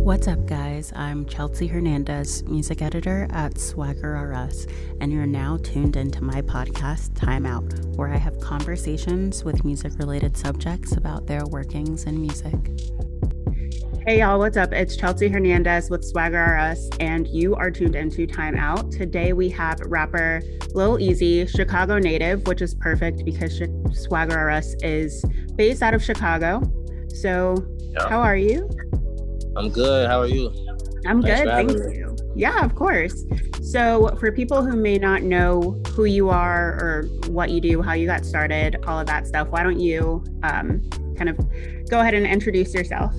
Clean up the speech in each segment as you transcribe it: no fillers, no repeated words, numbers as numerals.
What's up, guys? I'm Chelsea Hernandez, music editor at Swagger RS, and you're now tuned into my podcast, Time Out, where I have conversations with music-related subjects about their workings in music. Hey, y'all, what's up? It's Chelsea Hernandez with Swagger RS, and you are tuned into Time Out. Today, we have rapper Lil Eazzyy, Chicago native, which is perfect because Swagger RS is based out of Chicago. So, How are you? I'm good. How are you? I'm good. Thank you. Yeah, of course. So for people who may not know who you are or what you do, how you got started, all of that stuff, why don't you kind of go ahead and introduce yourself?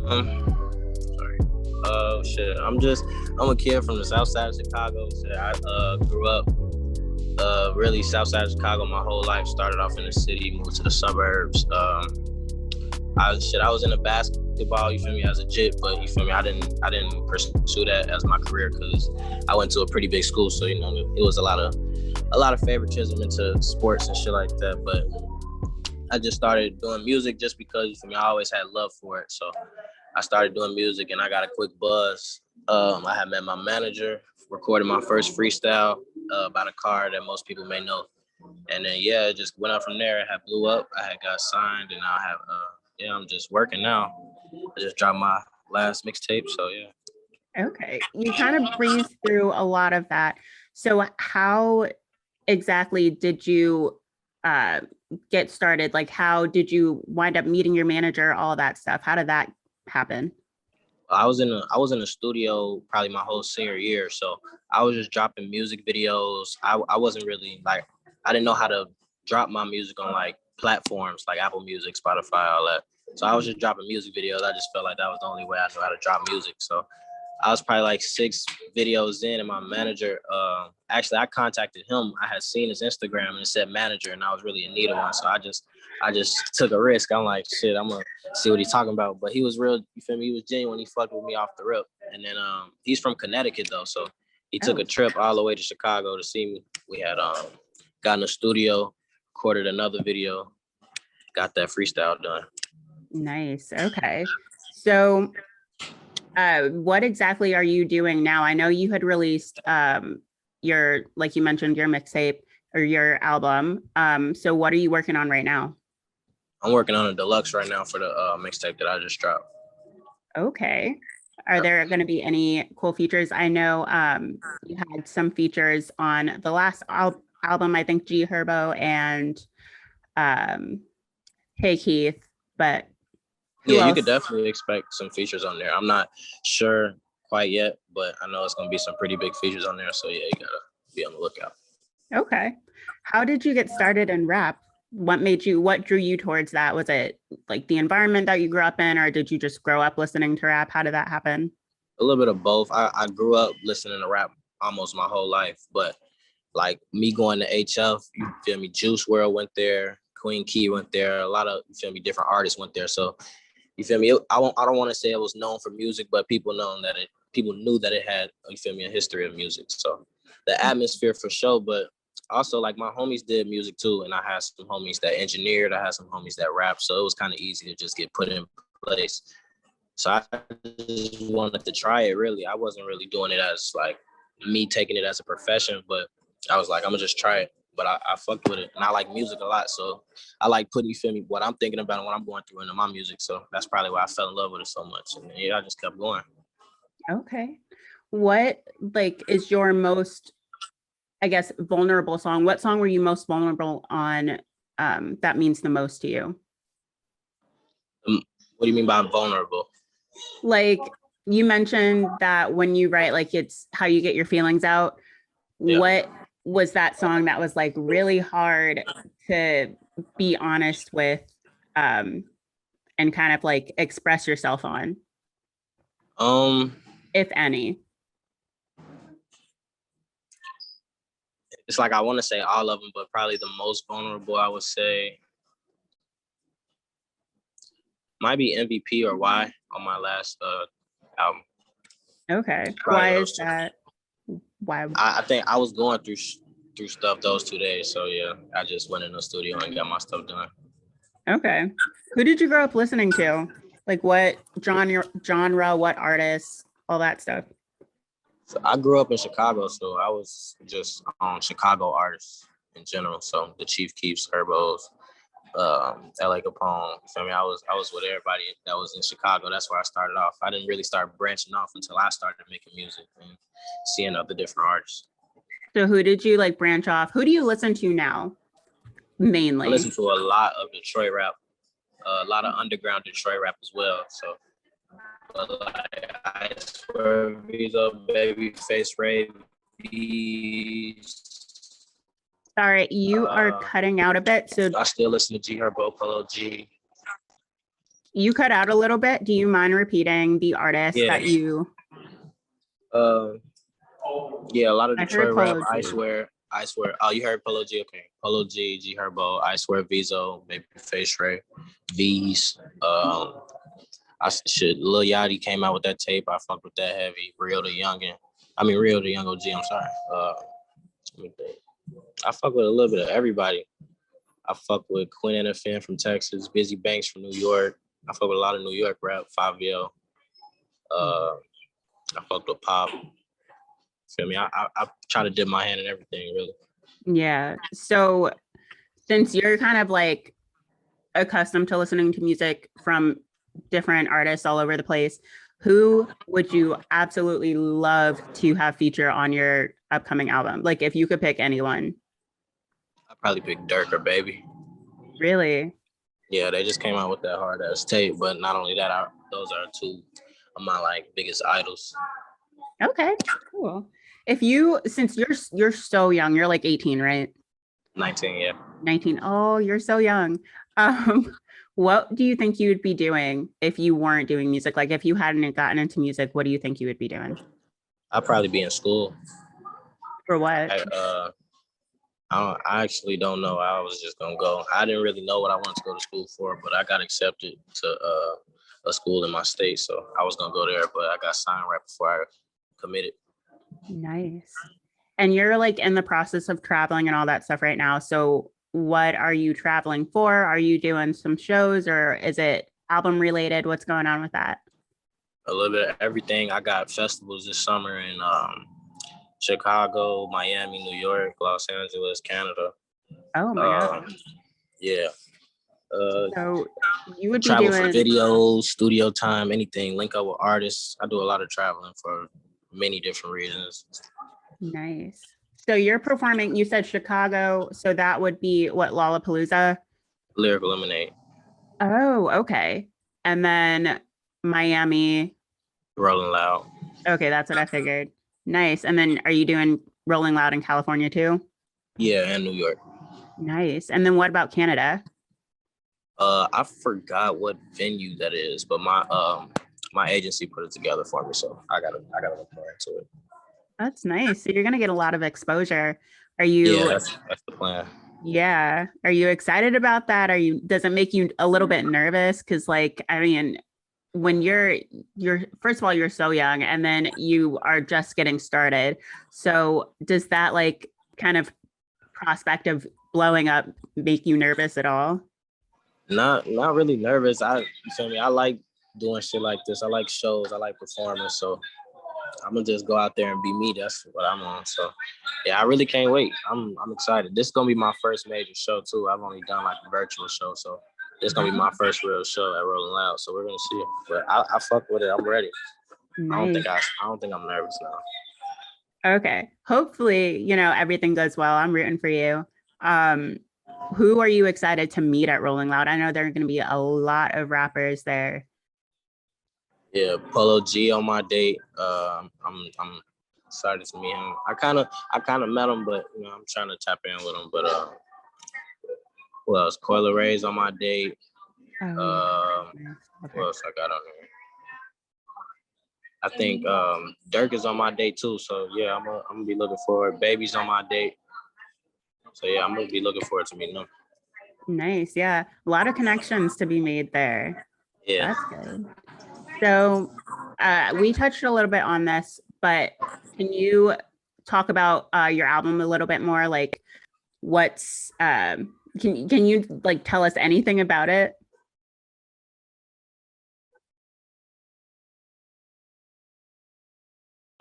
Sorry. Oh, shit. I'm a kid from the south side of Chicago. So I grew up really south side of Chicago my whole life. Started off in the city, moved to the suburbs. I was into basketball, you feel me, as a jit, but you feel me, I didn't pursue that as my career because I went to a pretty big school, so you know it was a lot of favoritism into sports and shit like that. But I just started doing music just because you feel me, I always had love for it. So I started doing music and I got a quick buzz. I had met my manager, recorded my first freestyle about a car that most people may know. And then it just went up from there. It had blew up. I had got signed and I have I'm just working now. I just dropped my last mixtape, so yeah. Okay. You kind of breezed through a lot of that. So how exactly did you get started? Like, how did you wind up meeting your manager, all that stuff? How did that happen? I was in a studio probably my whole senior year, so I was just dropping music videos. I wasn't really like, I didn't know how to drop my music on like platforms like Apple Music, Spotify, all that. So I was just dropping music videos. I just felt like that was the only way I knew how to drop music. So I was probably like 6 videos in, and my manager, actually I contacted him. I had seen his Instagram and it said manager, and I was really in need of one. So I just took a risk. I'm like, shit, I'm gonna see what he's talking about. But he was real, you feel me? He was genuine. He fucked with me off the rip. And then he's from Connecticut though, so he took a trip all the way to Chicago to see me. We had got in the studio, recorded another video, got that freestyle done. Nice. Okay. So what exactly are you doing now? I know you had released your, like you mentioned, your mixtape or your album. So what are you working on right now? I'm working on a deluxe right now for the mixtape that I just dropped. Okay. Are there going to be any cool features? I know you had some features on the last album, I think G Herbo and Hey Keith, but you could definitely expect some features on there. I'm not sure quite yet, but I know it's going to be some pretty big features on there. So yeah, you got to be on the lookout. Okay. How did you get started in rap? What drew you towards that? Was it like the environment that you grew up in, or did you just grow up listening to rap? How did that happen? A little bit of both. I grew up listening to rap almost my whole life, but like me going to HF, you feel me? Juice WRLD went there, Queen Key went there, a lot of, you feel me, different artists went there. So you feel me? I don't want to say it was known for music, but people knew that it had, you feel me, a history of music. So the atmosphere for sure, but also like my homies did music too, and I had some homies that engineered, I had some homies that rap, so it was kind of easy to just get put in place. So I just wanted to try it. Really, I wasn't really doing it as like me taking it as a profession, but I was like, I'm gonna just try it. But I fucked with it, and I like music a lot, so I like putting, you feel me, what I'm thinking about and what I'm going through into my music. So that's probably why I fell in love with it so much, and I just kept going. Okay. What like is your most, I guess, vulnerable song? What song were you most vulnerable on that means the most to you? What do you mean by vulnerable? Like you mentioned that when you write, like it's how you get your feelings out. Yeah. What was that song that was like really hard to be honest with and kind of like express yourself on? If any. It's like I want to say all of them, but probably the most vulnerable I would say might be MVP or Why on my last album. Okay. Why is that? Why? I think I was going through stuff those 2 days, so yeah, I just went in the studio and got my stuff done. Okay. Who did you grow up listening to? Like what genre, what artists, all that stuff. So I grew up in Chicago, so I was just on Chicago artists in general. So the Chief Keefs, Herbos, LA Capone. I mean, I was with everybody that was in Chicago. That's where I started off. I didn't really start branching off until I started making music and seeing other different artists. So who did you like branch off? Who do you listen to now? I Mainly. listen to a lot of Detroit rap, a lot of underground Detroit rap as well. So, but like I swear, Visa, Babyface, Ray, Sorry, you are cutting out a bit. So I still listen to G Herbo, Polo G. You cut out a little bit. Do you mind repeating the artist that you? Yeah, a lot of Detroit rap. G. I swear. Oh, you heard Polo G? Okay, Polo G, G Herbo, I swear, Vizo, Babyface Ray, V's. Lil Eazzyy came out with that tape. I fucked with that heavy. Real the Young OG. I'm sorry. Let me think. I fuck with a little bit of everybody. I fuck with Quinn NFN from Texas, Busy Banks from New York. I fuck with a lot of New York rap, 5L. I fucked with Pop. Feel me? I try to dip my hand in everything, really. Yeah. So since you're kind of like accustomed to listening to music from different artists all over the place, who would you absolutely love to have feature on your upcoming album? Like if you could pick anyone. I'd probably pick Dirk or Baby. Really? Yeah, they just came out with that hard ass tape, but not only that, those are two of my like biggest idols. Okay, cool. Since you're so young, you're like 18, right? 19, yeah. 19. Oh, you're so young. What do you think you would be doing if you weren't doing music? Like if you hadn't gotten into music, what do you think you would be doing? I'd probably be in school. For what? I actually don't know. I was just gonna go. I didn't really know what I wanted to go to school for, but I got accepted to a school in my state, so I was gonna go there, but I got signed right before I committed. Nice. And you're like in the process of traveling and all that stuff right now. So what are you traveling for? Are you doing some shows or is it album related? What's going on with that? A little bit of everything. I got festivals this summer in Chicago, Miami, New York, Los Angeles, Canada. Oh my God. Yeah. So you would be travel doing for videos, studio time, anything, link up with artists. I do a lot of traveling for many different reasons. Nice. So you're performing, you said Chicago, so that would be what, Lollapalooza? Lyrical Lemonade. Oh, okay. And then Miami. Rolling Loud. Okay, that's what I figured. Nice. And then are you doing Rolling Loud in California too? Yeah, and New York. Nice. And then what about Canada? I forgot what venue that is, but my agency put it together for me, so I gotta look more into it. That's nice. So you're gonna get a lot of exposure. Are you? Yeah, that's the plan. Yeah. Are you excited about that? Does it make you a little bit nervous? Because like, I mean, when you're first of all, you're so young and then you are just getting started. So does that like kind of prospect of blowing up make you nervous at all? Not really nervous. You feel me? I like doing shit like this. I like shows. I like performing. So I'm gonna just go out there and be me. That's what I'm on. So yeah, I really can't wait. I'm excited. This is gonna be my first major show too. I've only done like a virtual show, so this is gonna be my first real show at Rolling Loud. So we're gonna see it. But I fuck with it. I'm ready. Nice. I don't think I'm nervous now. Okay. Hopefully, everything goes well. I'm rooting for you. Who are you excited to meet at Rolling Loud? I know there are going to be a lot of rappers there. Yeah, Polo G on my date. I'm excited to meet him. I kind of met him, but I'm trying to tap in with him. But who else? Coyle Ray's on my date. Okay. What else I got on there? I think Dirk is on my date too. So yeah, I'm gonna be looking forward. Baby's on my date. So yeah, I'm gonna be looking forward to meeting them. Nice. Yeah. A lot of connections to be made there. Yeah. That's good. So we touched a little bit on this, but can you talk about your album a little bit more? Like what's can you like tell us anything about it?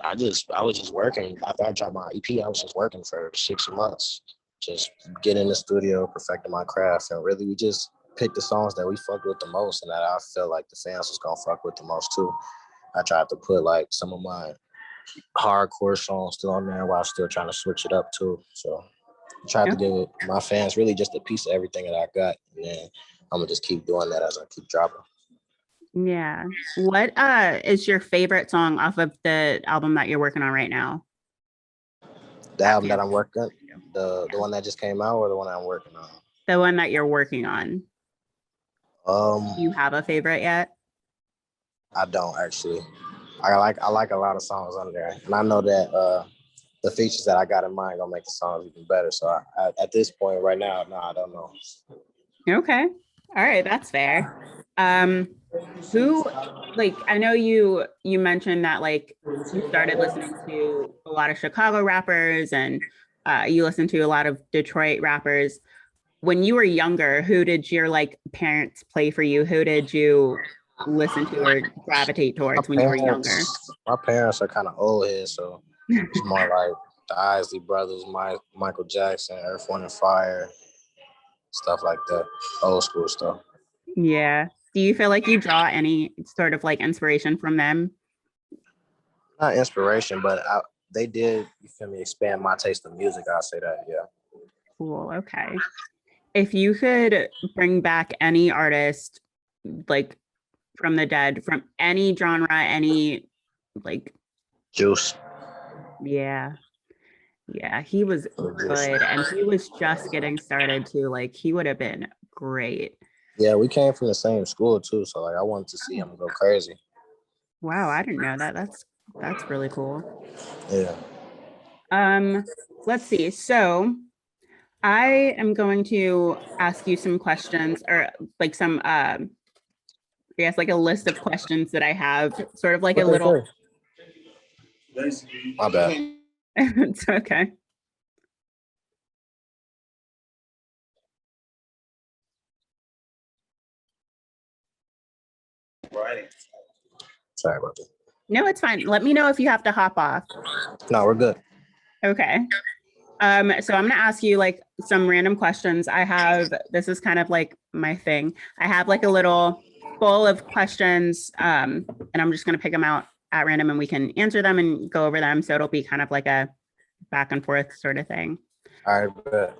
I was just working after I dropped my EP. I was just working for 6 months, just getting in the studio, perfecting my craft, and really we just picked the songs that we fucked with the most, and that I felt like the fans was gonna fuck with the most too. I tried to put like some of my hardcore songs still on there while still trying to switch it up too. So I tried to give my fans really just a piece of everything that I got, and then I'm gonna just keep doing that as I keep dropping. Yeah. What is your favorite song off of the album that you're working on right now? The album that I'm working, the one that just came out, or the one I'm working on? The one that you're working on. Do you have a favorite yet? I don't actually. I like a lot of songs on there, and I know that the features that I got in mind gonna make the songs even better. So I at this point right now, no, I don't know. Okay. All right, that's fair. Who, like, I know you mentioned that like you started listening to a lot of Chicago rappers and you listened to a lot of Detroit rappers. When you were younger, who did your like parents play for you? Who did you listen to or gravitate towards when you were younger? My parents are kind of old heads, so it's more like the Isley Brothers, Michael Jackson, Earth, Wind and Fire, stuff like that, old school stuff. Yeah. Do you feel like you draw any sort of like inspiration from them? Not inspiration, but they did, you feel me, expand my taste of music. I'll say that, yeah. Cool. Okay. If you could bring back any artist like from the dead, from any genre, any like Juice. yeah. Yeah, he was good and he was just getting started too. Like he would have been great. Yeah, we came from the same school too, so like I wanted to see him go crazy. Wow, I didn't know that. That's really cool. Yeah. Let's see. So I am going to ask you some questions or like some I guess like a list of questions that I have, sort of like a little. My bad. It's okay. Sorry about that. No, it's fine. Let me know if you have to hop off. No, we're good. Okay. So I'm gonna ask you like some random questions. This is kind of like my thing. I have like a little bowl of questions, and I'm just gonna pick them out at random and we can answer them and go over them. So it'll be kind of like a back and forth sort of thing. All right, good.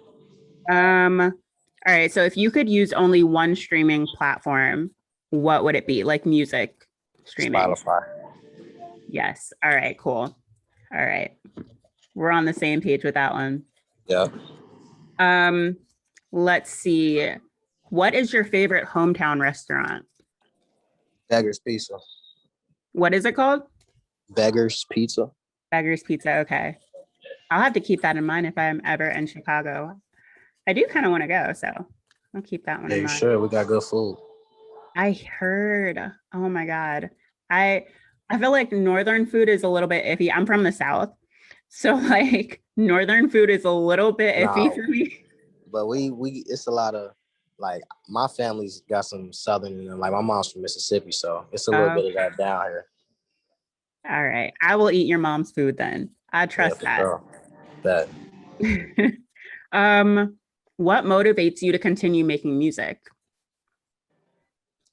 All right. So if you could use only one streaming platform, what would it be? Like music streaming? Spotify. Yes. All right, cool. All right. We're on the same page with that one. Yeah. Let's see. What is your favorite hometown restaurant? Beggar's Pizza. What is it called? Beggar's Pizza. Beggar's Pizza. Okay. I'll have to keep that in mind if I'm ever in Chicago. I do kind of want to go, so I'll keep that one in mind. Sure, we got good food. I heard. Oh my God. I feel like northern food is a little bit iffy. I'm from the South. So like northern food is a little bit iffy for me. But we it's a lot of like my family's got some southern in them. Like my mom's from Mississippi, so it's a little bit of that down here. All right. I will eat your mom's food then. I trust that. Sure. That. What motivates you to continue making music?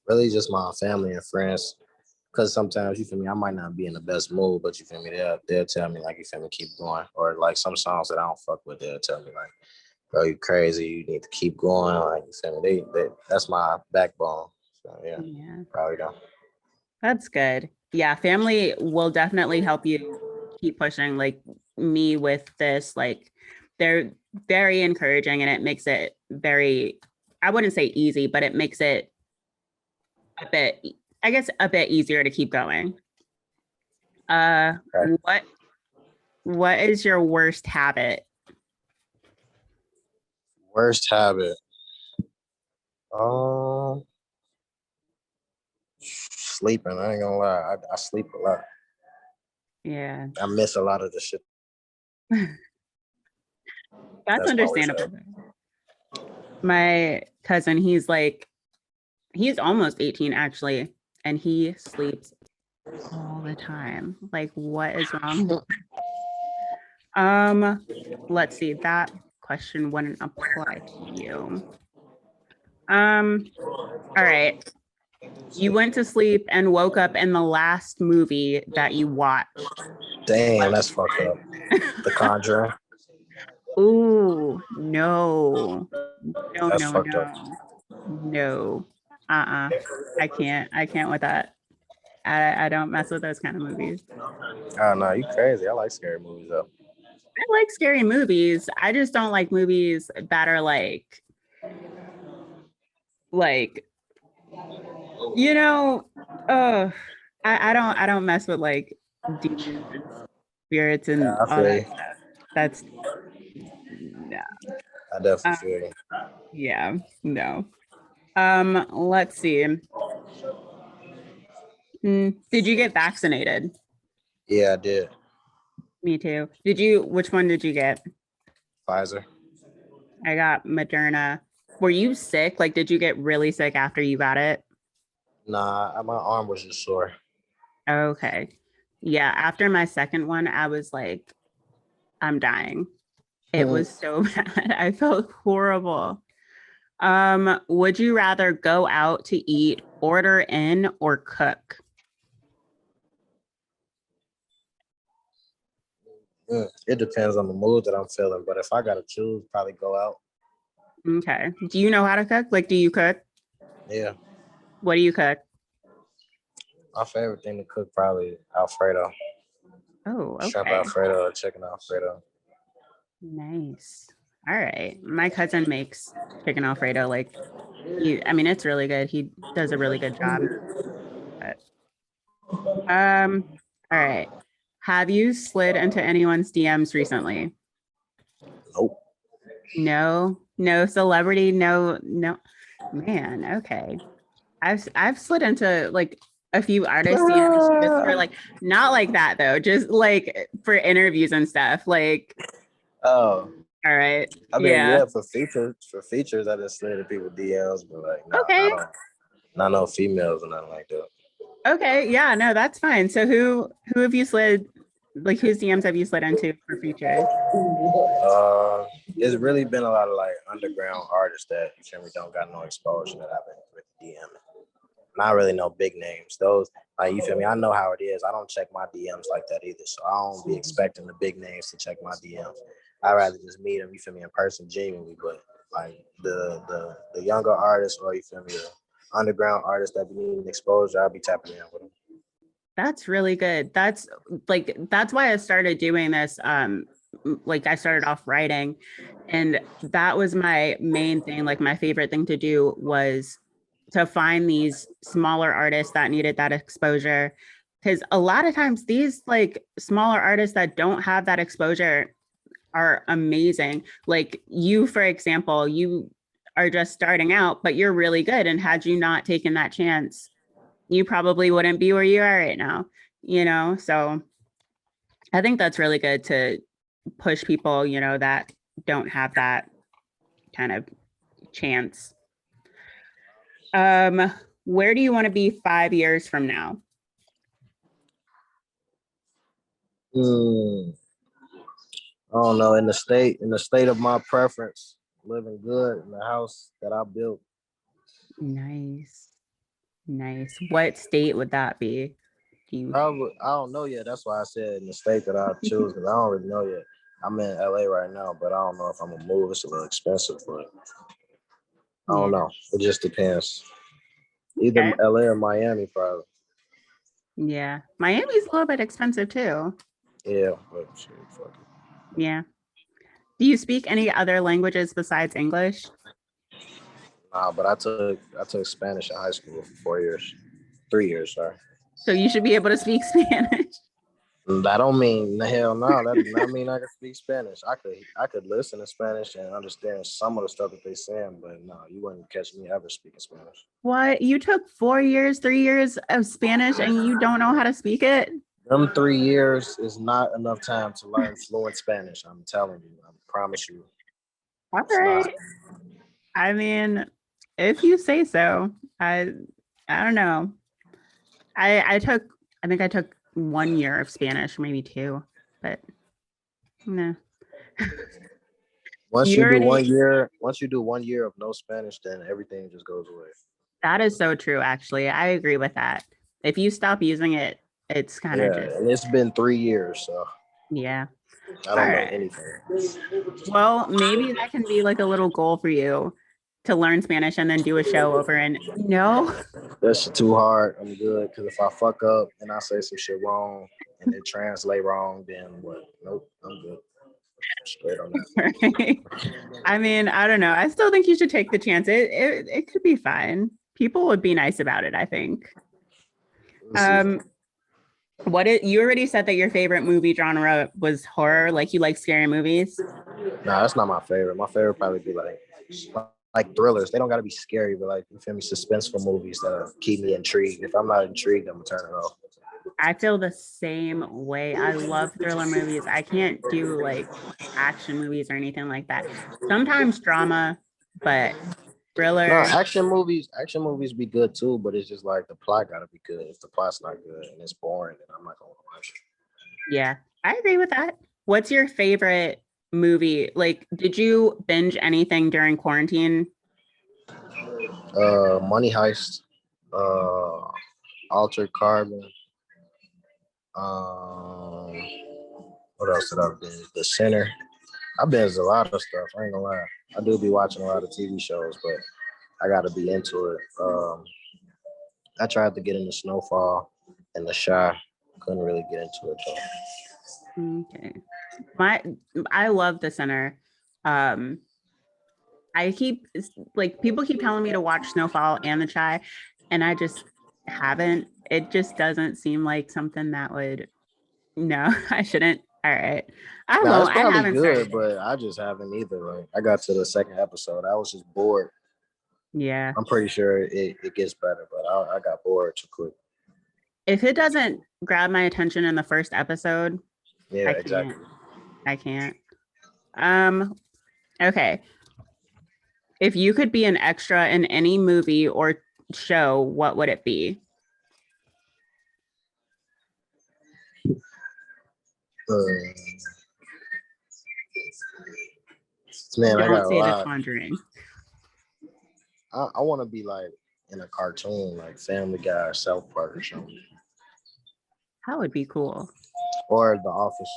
Really just my family and friends. Because sometimes, you feel me, I might not be in the best mood, but you feel me, they'll tell me, like, you feel me, keep going. Or like some songs that I don't fuck with, they'll tell me, like, bro, you crazy, you need to keep going. Like, you feel me, that's my backbone. So yeah. Probably don't. That's good. Yeah, family will definitely help you keep pushing. Like me with this, like they're very encouraging and it makes it very, I wouldn't say easy, but it makes it a bit, I guess, a bit easier to keep going. What is your worst habit? Worst habit? Sleeping. I ain't gonna lie. I sleep a lot. Yeah. I miss a lot of the shit. That's understandable. My cousin, he's almost 18 actually, and he sleeps all the time. Like, what is wrong? Let's see. That question wouldn't apply to you. All right. You went to sleep and woke up in the last movie that you watched. Damn, that's fucked up. The Conjuring. Ooh, no. No, That's no, fucked up. no. No. Uh-uh. I can't with that. I don't mess with those kind of movies. Oh no, you crazy. I like scary movies though. I like scary movies. I just don't like movies that are like, you know, uh I don't mess with like demons and spirits Yeah, and I all feel that you. stuff. That's no. I definitely Um, feel you. yeah, no. Let's see. Did you get vaccinated? Yeah, I did. Me too. Which one did you get? Pfizer. I got Moderna. Were you sick? Like, did you get really sick after you got it? Nah, my arm was just sore. Okay. Yeah, after my second one, I was like, I'm dying. It Hmm. was so bad. I felt horrible. Would you rather go out to eat, order in, or cook? It depends on the mood that I'm feeling, but if I gotta choose, probably go out. Okay. Do you know how to cook? Like, do you cook? Yeah, What do you cook? my favorite thing to cook probably Alfredo, Oh, shrimp okay. Alfredo, or chicken Alfredo. Nice. All right. My cousin makes chicken Alfredo. Like, I mean, it's really good. He does a really good job. But, all right. Have you slid into anyone's DMs recently? Nope. No, no celebrity, no, no. Man, okay. I've slid into like a few artist DMs just for like not like that though, just like for interviews and stuff. Like, Oh, all right, I mean, yeah, yeah, for features, I just slid to people DMs, but like, no, okay, not no females or nothing like that. okay, yeah, no, that's fine. So who have you slid? Like, whose DMs have you slid into for features? Uh, it's really been a lot of like underground artists that generally don't got no exposure that I've been with DMing. Not really no big names. Those like you feel me. I know how it is. I don't check my DMs like that either. So I don't be expecting the big names to check my DMs. I rather just meet them. You feel me in person, genuinely. But like the younger artists or you feel me, the underground artists that be needing exposure, I'll be tapping in with them. That's really good. That's why I started doing this. Like I started off writing, and that was my main thing. Like my favorite thing to do was to find these smaller artists that needed that exposure. Because a lot of times these like smaller artists that don't have that exposure are amazing. Like you, for example, you are just starting out, but you're really good. And had you not taken that chance, you probably wouldn't be where you are right now, you know? So I think that's really good to push people, that don't have that kind of chance. Um, where do you want to be 5 years from now? Hmm. I don't know. In the state of my preference, living good in the house that I built. Nice. Nice. What state would that be? Do you Probably, I don't know yet. That's why I said in the state that I choose because I don't really know yet. I'm in LA right now, but I don't know if I'm gonna move. It's a little expensive, but I yeah. don't know. It just depends. Either Okay. LA or Miami, probably. Yeah. Miami's a little bit expensive too. Yeah, but shit, fuck it. Yeah. Do you speak any other languages besides English? Nah, but I took Spanish in high school for 4 years, 3 years. Sorry. So you should be able to speak Spanish. That don't mean the hell no. That does not mean I can speak Spanish. I could listen to Spanish and understand some of the stuff that they saying, but no, you wouldn't catch me ever speaking Spanish. What? You took 4 years, 3 years of Spanish and you don't know how to speak it? Them 3 years is not enough time to learn fluent Spanish. I'm telling you. I promise you, All it's not. right. I mean, if you say so. I don't know. I took I think I took 1 year of Spanish, maybe 2, but no. Once You you do already 1 year of no Spanish, then everything just goes away. That is so true, actually. I agree with that. If you stop using it, it's kind of just, and it's been 3 years, so yeah. I All don't know right. anything. Well, maybe that can be like a little goal for you to learn Spanish and then do a show over in no. That's too hard. I'm good because if I fuck up and I say some shit wrong and it translate wrong, then what? Nope, I'm good. Straight on that. Right? I mean, I don't know. I still think you should take the chance. It could be fine. People would be nice about it, I think. Um, you already said that your favorite movie genre was horror, like you like scary movies. Nah, that's not my favorite. My favorite probably be like thrillers. They don't gotta be scary, but like you feel me, suspenseful movies that keep me intrigued. If I'm not intrigued, I'm gonna turn it off. I feel the same way. I love thriller movies. I can't do like action movies or anything like that. Sometimes drama, but No, thriller, action movies be good too, but it's just like the plot gotta be good. If the plot's not good and it's boring, then I'm not gonna watch it. yeah, I agree with that. What's your favorite movie? Like, did you binge anything during quarantine? Money Heist, Altered Carbon. Um, what else did I binge? The Sinner. I binge a lot of stuff. I ain't gonna lie. I do be watching a lot of TV shows, but I gotta be into it. I tried to get into Snowfall and The Shy. Couldn't really get into it though. Okay. My I love The Sinner. Um, I keep like people keep telling me to watch Snowfall and The Chai, and I just haven't. It just doesn't seem like something that would. No, I shouldn't. All right, I Nah, won't. it's I probably haven't good, started it. but I just haven't either. Like I got to the second episode, I was just bored. Yeah, I'm pretty sure it gets better, but I got bored too quick. if it doesn't grab my attention in the first episode, Yeah, I can't. exactly. I can't. Um. Okay. If you could be an extra in any movie or show, what would it be? Uh, man, I Don't got a say The lot. Conjuring. I want to be like in a cartoon, like Family Guy or South Park or something, That would be cool. or The Office.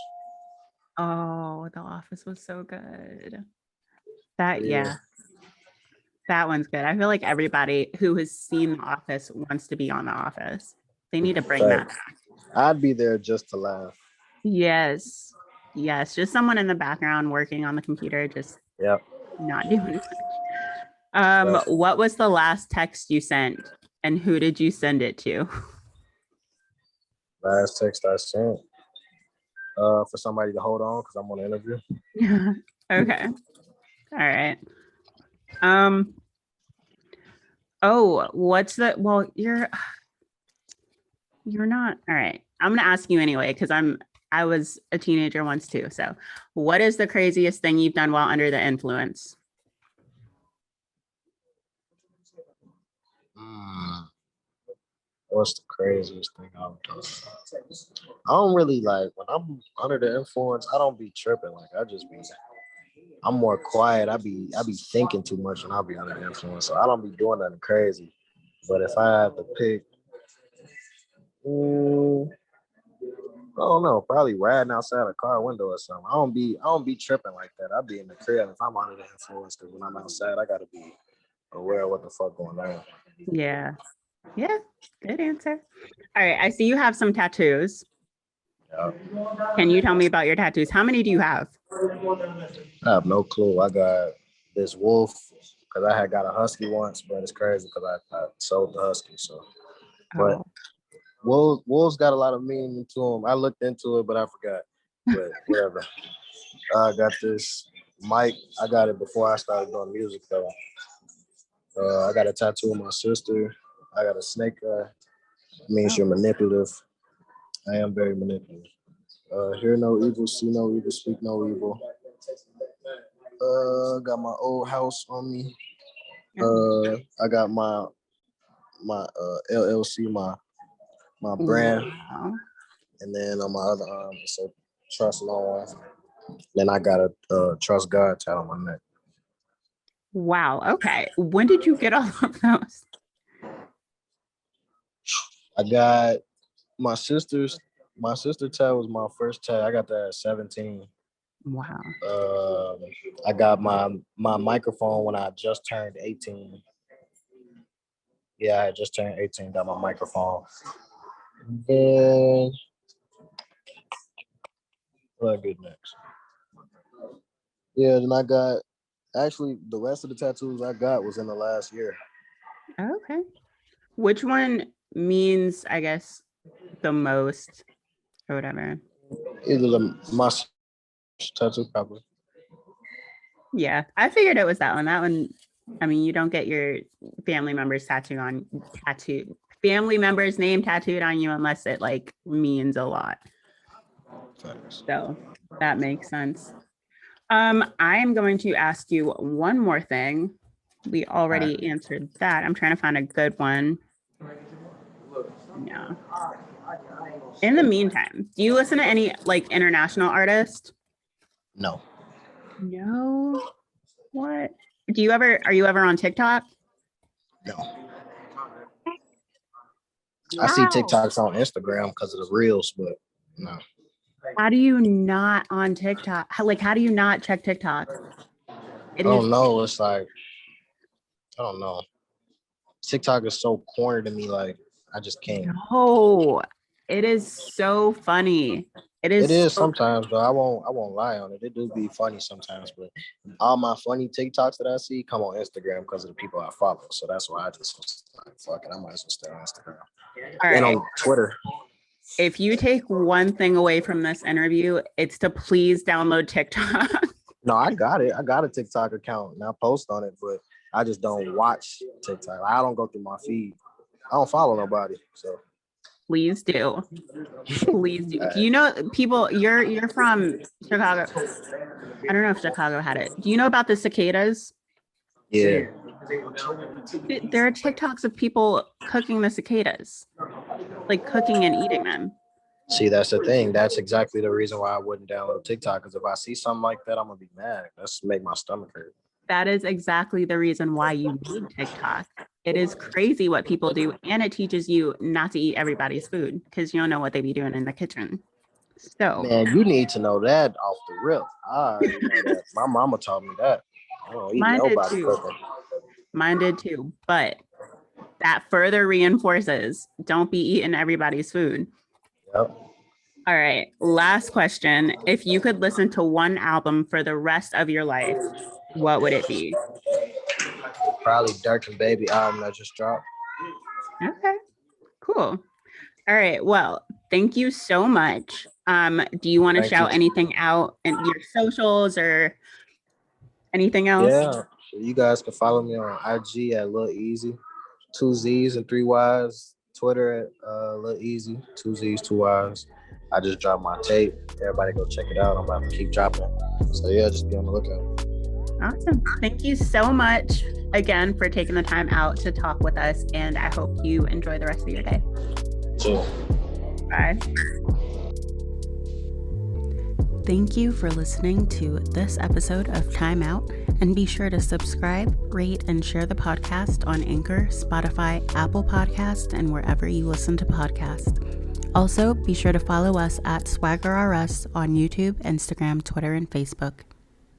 Oh, The Office was so good. That, Yeah, yeah, that one's good. I feel like everybody who has seen The Office wants to be on The Office. They need to bring that but back. I'd be there just to laugh. Yes. Yes. Just someone in the background working on the computer, just Yep. not doing much. Yep. What was the last text you sent and who did you send it to? Last text I sent. For somebody to hold on because I'm on an interview. Okay. All right. Um, what's the well, you're not all right. I'm gonna ask you anyway, because I was a teenager once too. So what is the craziest thing you've done while under the influence? What's the craziest thing I've done? I don't really like when I'm under the influence. I don't be tripping. Like I just be. I'm more quiet. I be thinking too much when I be under the influence. So I don't be doing nothing crazy. But if I have to pick, I don't know. Probably riding outside a car window or something. I don't be tripping like that. I be in the crib if I'm under the influence because when I'm outside, I gotta be aware of what the fuck going on. Yeah. Yeah. Good answer. All right. I see you have some tattoos. Yeah. Can you tell me about your tattoos? How many do you have? I have no clue. I got this wolf because I had got a husky once, but it's crazy because I sold the husky. So, but Oh, wolves got a lot of meaning to them. I looked into it, but I forgot. But whatever. I got this mic. I got it before I started doing music though. I got a tattoo of my sister. I got a snake eye. It means you're manipulative. I am very manipulative. Hear no evil, see no evil, speak no evil. Got my old house on me. I got my LLC, my my brand. Wow. And then on my other arm, it's a trust no one. Then I got a trust God tattoo on my neck. Wow. Okay. When did you get all of those? I got my sister tattoo was my first tattoo. I got that at 17. Wow. I got my microphone when I just turned 18. Yeah, I just turned 18, got my microphone. And what I get next? Yeah, then I got actually the rest of the tattoos I got was in the last year. Okay. Which one means, I guess, the most or whatever? Either my tattoo probably. Yeah, I figured it was that one. That one, I mean, you don't get your family member's family member's name tattooed on you unless it like means a lot. Thanks. So that makes sense. I am going to ask you one more thing. We already answered that. I'm trying to find a good one. Yeah. In the meantime, do you listen to any like international artists? No. No. What? Are you ever on TikTok? No. I see Wow. TikToks on Instagram because of the reels, but no. How do you not on TikTok? How do you not check TikTok? I don't know. It's like, I don't know. TikTok is so corny to me. Like, I just can't. No, it is so funny. It is sometimes, but I won't lie on it. It do be funny sometimes, but all my funny TikToks that I see come on Instagram because of the people I follow. So that's why I just was like, fuck it, I might as well stay on Instagram. All and right. on Twitter. If you take one thing away from this interview, it's to please download TikTok. No, I got it. I got a TikTok account and I post on it, but I just don't watch TikTok. I don't go through my feed. I don't follow nobody. So please do. Please do. Do you know people? You're from Chicago. I don't know if Chicago had it. Do you know about the cicadas? Yeah. There are TikToks of people cooking the cicadas, like cooking and eating them. See, that's the thing. That's exactly the reason why I wouldn't download TikTok. Because if I see something like that, I'm gonna be mad. That's make my stomach hurt. That is exactly the reason why you need TikTok. It is crazy what people do, and it teaches you not to eat everybody's food because you don't know what they be doing in the kitchen. So, man, you need to know that off the rip. I already know that. My mama taught me that. I don't eat nobody cooking. Mine did too. But that further reinforces don't be eating everybody's food. Yep. All right. Last question. If you could listen to one album for the rest of your life, what would it be? Probably Dirk and Baby album that just dropped. Okay. Cool. All right. Well, thank you so much. Do you want to shout anything out in your socials or anything else? Yeah. You guys can follow me on IG at Lil Eazzyy, 2 Z's and 3 Y's. Twitter at Lil Eazzyy, 2 Z's, 2 Y's. I just dropped my tape. Everybody go check it out. I'm about to keep dropping. So yeah, just be on the lookout. Awesome. Thank you so much again for taking the time out to talk with us. And I hope you enjoy the rest of your day. Sure. Bye. Thank you for listening to this episode of Time Out, and be sure to subscribe, rate, and share the podcast on Anchor, Spotify, Apple Podcasts, and wherever you listen to podcasts. Also, be sure to follow us at Swagger RS on YouTube, Instagram, Twitter, and Facebook.